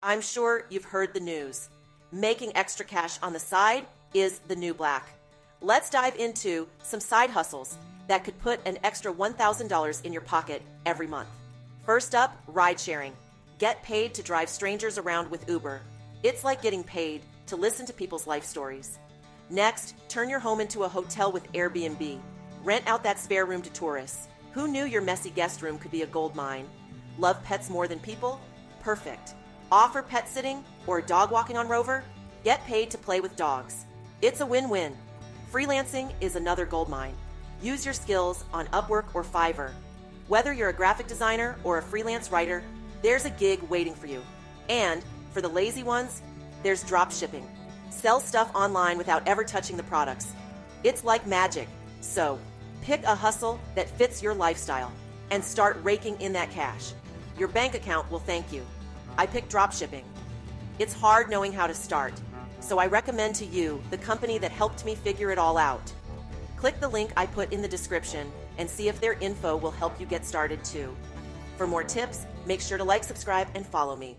I'm sure you've heard the news. Making extra cash on the side is the new black. Let's dive into some side hustles that could put an extra $1,000 in your pocket every month. First up, ride sharing. Get paid to drive strangers around with Uber. It's like getting paid to listen to people's life stories. Next, turn your home into a hotel with Airbnb. Rent out that spare room to tourists. Who knew your messy guest room could be a gold mine? Love pets more than people? Perfect. Offer pet sitting or dog walking on Rover? Get paid to play with dogs. It's a win-win. Freelancing is another gold mine. Use your skills on Upwork or Fiverr. Whether you're a graphic designer or a freelance writer, there's a gig waiting for you. And for the lazy ones, there's dropshipping. Sell stuff online without ever touching the products. It's like magic. So, pick a hustle that fits your lifestyle and start raking in that cash. Your bank account will thank you. I picked dropshipping. It's hard knowing how to start, so I recommend to you the company that helped me figure it all out. Click the link I put in the description and see if their info will help you get started too. For more tips, make sure to like, subscribe, and follow me.